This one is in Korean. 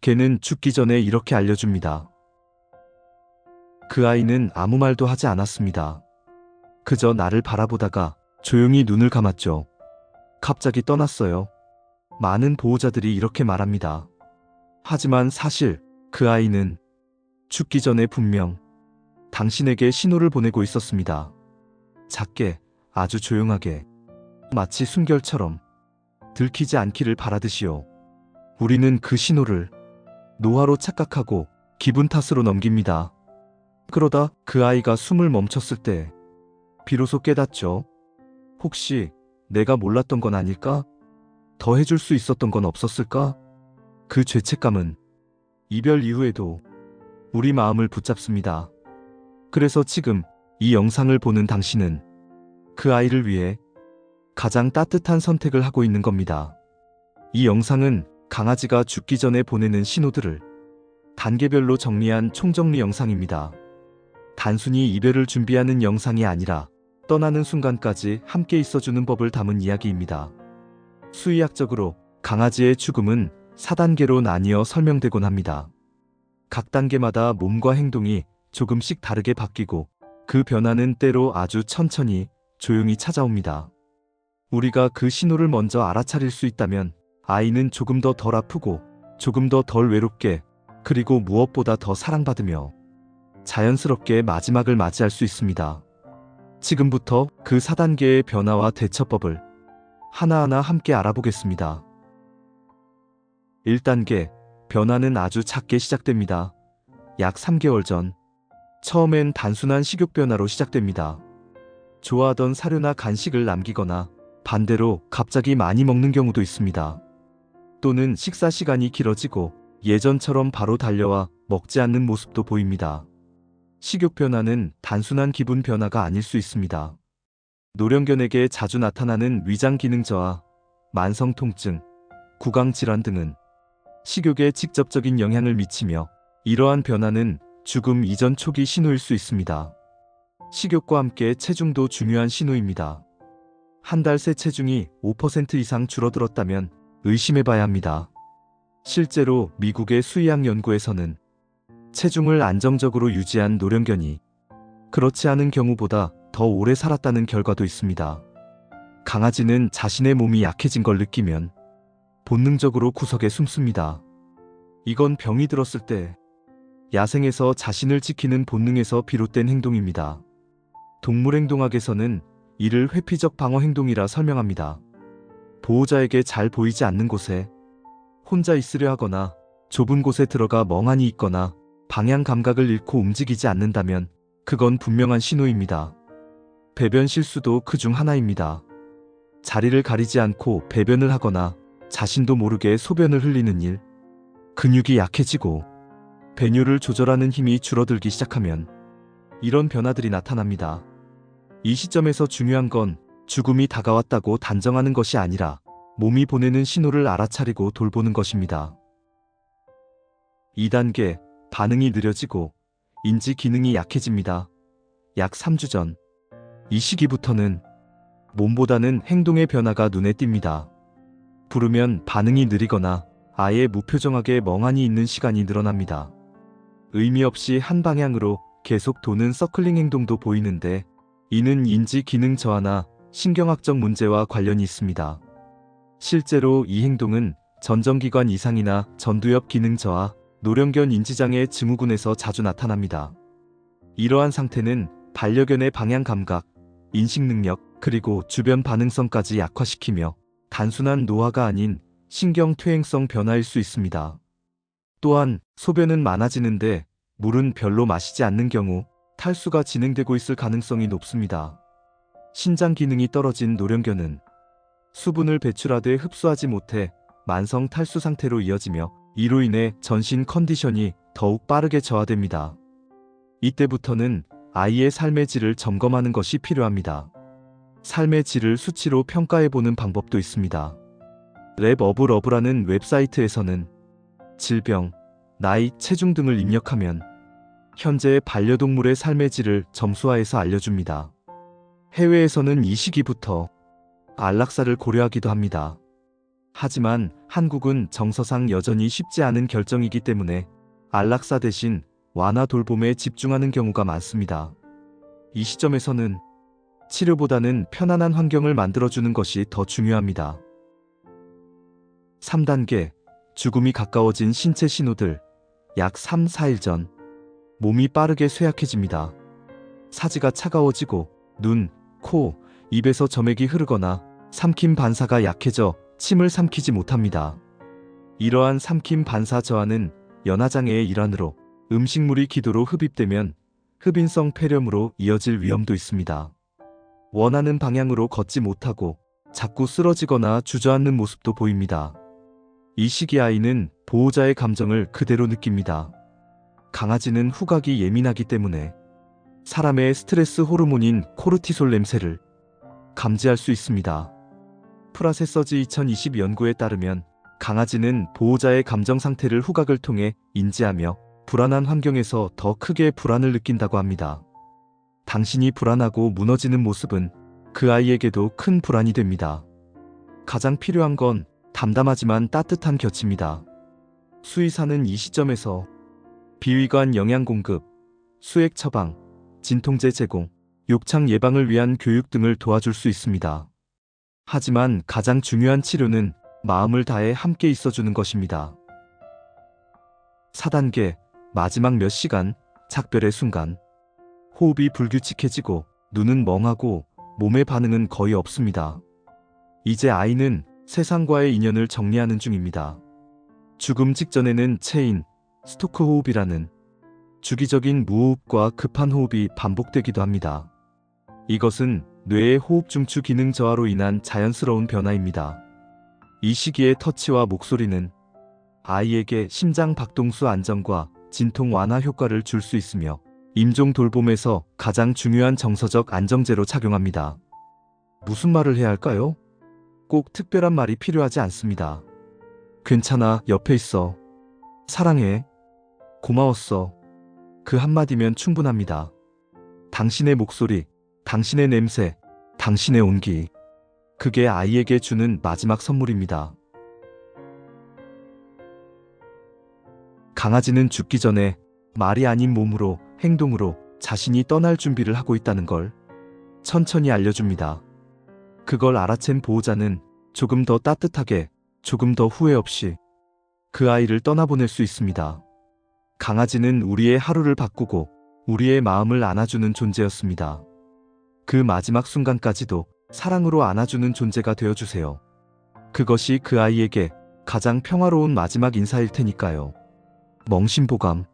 걔는 죽기 전에 이렇게 알려줍니다. 그 아이는 아무 말도 하지 않았습니다. 그저 나를 바라보다가 조용히 눈을 감았죠. 갑자기 떠났어요. 많은 보호자들이 이렇게 말합니다. 하지만 사실 그 아이는 죽기 전에 분명 당신에게 신호를 보내고 있었습니다. 작게, 아주 조용하게, 마치 숨결처럼 들키지 않기를 바라듯이요. 우리는 그 신호를 노화로 착각하고 기분 탓으로 넘깁니다. 그러다 그 아이가 숨을 멈췄을 때 비로소 깨닫죠. 혹시 내가 몰랐던 건 아닐까? 더 해줄 수 있었던 건 없었을까? 그 죄책감은 이별 이후에도 우리 마음을 붙잡습니다. 그래서 지금 이 영상을 보는 당신은 그 아이를 위해 가장 따뜻한 선택을 하고 있는 겁니다. 이 영상은 강아지가 죽기 전에 보내는 신호들을 단계별로 정리한 총정리 영상입니다. 단순히 이별을 준비하는 영상이 아니라 떠나는 순간까지 함께 있어주는 법을 담은 이야기입니다. 수의학적으로 강아지의 죽음은 4단계로 나뉘어 설명되곤 합니다. 각 단계마다 몸과 행동이 조금씩 다르게 바뀌고 그 변화는 때로 아주 천천히 조용히 찾아옵니다. 우리가 그 신호를 먼저 알아차릴 수 있다면 아이는 조금 더 덜 아프고 조금 더 덜 외롭게 그리고 무엇보다 더 사랑받으며 자연스럽게 마지막을 맞이할 수 있습니다. 지금부터 그 4단계의 변화와 대처법을 하나하나 함께 알아보겠습니다. 1단계, 변화는 아주 작게 시작됩니다. 약 3개월 전, 처음엔 단순한 식욕 변화로 시작됩니다. 좋아하던 사료나 간식을 남기거나 반대로 갑자기 많이 먹는 경우도 있습니다. 또는 식사 시간이 길어지고 예전처럼 바로 달려와 먹지 않는 모습도 보입니다. 식욕 변화는 단순한 기분 변화가 아닐 수 있습니다. 노령견에게 자주 나타나는 위장 기능 저하, 만성 통증, 구강 질환 등은 식욕에 직접적인 영향을 미치며 이러한 변화는 죽음 이전 초기 신호일 수 있습니다. 식욕과 함께 체중도 중요한 신호입니다. 한 달 새 체중이 5% 이상 줄어들었다면 의심해봐야 합니다. 실제로 미국의 수의학 연구에서는 체중을 안정적으로 유지한 노령견이 그렇지 않은 경우보다 더 오래 살았다는 결과도 있습니다. 강아지는 자신의 몸이 약해진 걸 느끼면 본능적으로 구석에 숨습니다. 이건 병이 들었을 때 야생에서 자신을 지키는 본능에서 비롯된 행동입니다. 동물행동학에서는 이를 회피적 방어 행동이라 설명합니다. 보호자에게 잘 보이지 않는 곳에 혼자 있으려 하거나 좁은 곳에 들어가 멍하니 있거나 방향 감각을 잃고 움직이지 않는다면 그건 분명한 신호입니다. 배변 실수도 그중 하나입니다. 자리를 가리지 않고 배변을 하거나 자신도 모르게 소변을 흘리는 일, 근육이 약해지고 배뇨를 조절하는 힘이 줄어들기 시작하면 이런 변화들이 나타납니다. 이 시점에서 중요한 건 죽음이 다가왔다고 단정하는 것이 아니라 몸이 보내는 신호를 알아차리고 돌보는 것입니다. 2단계, 반응이 느려지고 인지 기능이 약해집니다. 약 3주 전, 이 시기부터는 몸보다는 행동의 변화가 눈에 띕니다. 부르면 반응이 느리거나 아예 무표정하게 멍하니 있는 시간이 늘어납니다. 의미 없이 한 방향으로 계속 도는 서클링 행동도 보이는데 이는 인지 기능 저하나 신경학적 문제와 관련이 있습니다. 실제로 이 행동은 전정기관 이상이나 전두엽 기능 저하, 노령견 인지장애 증후군에서 자주 나타납니다. 이러한 상태는 반려견의 방향 감각, 인식 능력, 그리고 주변 반응성까지 약화시키며 단순한 노화가 아닌 신경 퇴행성 변화일 수 있습니다. 또한 소변은 많아지는데 물은 별로 마시지 않는 경우 탈수가 진행되고 있을 가능성이 높습니다. 신장 기능이 떨어진 노령견은 수분을 배출하되 흡수하지 못해 만성 탈수 상태로 이어지며 이로 인해 전신 컨디션이 더욱 빠르게 저하됩니다. 이때부터는 아이의 삶의 질을 점검하는 것이 필요합니다. 삶의 질을 수치로 평가해보는 방법도 있습니다. 랩 오브 러브라는 웹사이트에서는 질병, 나이, 체중 등을 입력하면 현재의 반려동물의 삶의 질을 점수화해서 알려줍니다. 해외에서는 이 시기부터 안락사를 고려하기도 합니다. 하지만 한국은 정서상 여전히 쉽지 않은 결정이기 때문에 안락사 대신 완화 돌봄에 집중하는 경우가 많습니다. 이 시점에서는 치료보다는 편안한 환경을 만들어주는 것이 더 중요합니다. 3단계, 죽음이 가까워진 신체 신호들. 약 3, 4일 전, 몸이 빠르게 쇠약해집니다. 사지가 차가워지고 눈, 코, 입에서 점액이 흐르거나 삼킴 반사가 약해져 침을 삼키지 못합니다. 이러한 삼킴 반사 저하는 연화장애의 일환으로 음식물이 기도로 흡입되면 흡인성 폐렴으로 이어질 위험도 있습니다. 원하는 방향으로 걷지 못하고 자꾸 쓰러지거나 주저앉는 모습도 보입니다. 이 시기 아이는 보호자의 감정을 그대로 느낍니다. 강아지는 후각이 예민하기 때문에 사람의 스트레스 호르몬인 코르티솔 냄새를 감지할 수 있습니다. 프라세서지 2020 연구에 따르면 강아지는 보호자의 감정 상태를 후각을 통해 인지하며 불안한 환경에서 더 크게 불안을 느낀다고 합니다. 당신이 불안하고 무너지는 모습은 그 아이에게도 큰 불안이 됩니다. 가장 필요한 건 담담하지만 따뜻한 곁입니다. 수의사는 이 시점에서 비위관 영양 공급, 수액 처방, 진통제 제공, 욕창 예방을 위한 교육 등을 도와줄 수 있습니다. 하지만 가장 중요한 치료는 마음을 다해 함께 있어주는 것입니다. 4단계, 마지막 몇 시간, 작별의 순간. 호흡이 불규칙해지고 눈은 멍하고 몸의 반응은 거의 없습니다. 이제 아이는 세상과의 인연을 정리하는 중입니다. 죽음 직전에는 체인, 스토크 호흡이라는 주기적인 무호흡과 급한 호흡이 반복되기도 합니다. 이것은 뇌의 호흡 중추 기능 저하로 인한 자연스러운 변화입니다. 이 시기의 터치와 목소리는 아이에게 심장 박동수 안정과 진통 완화 효과를 줄 수 있으며 임종 돌봄에서 가장 중요한 정서적 안정제로 작용합니다. 무슨 말을 해야 할까요? 꼭 특별한 말이 필요하지 않습니다. 괜찮아, 옆에 있어. 사랑해. 고마웠어. 그 한마디면 충분합니다. 당신의 목소리, 당신의 냄새, 당신의 온기. 그게 아이에게 주는 마지막 선물입니다. 강아지는 죽기 전에 말이 아닌 몸으로, 행동으로 자신이 떠날 준비를 하고 있다는 걸 천천히 알려줍니다. 그걸 알아챈 보호자는 조금 더 따뜻하게, 조금 더 후회 없이 그 아이를 떠나보낼 수 있습니다. 강아지는 우리의 하루를 바꾸고 우리의 마음을 안아주는 존재였습니다. 그 마지막 순간까지도 사랑으로 안아주는 존재가 되어주세요. 그것이 그 아이에게 가장 평화로운 마지막 인사일 테니까요. 멍심보감.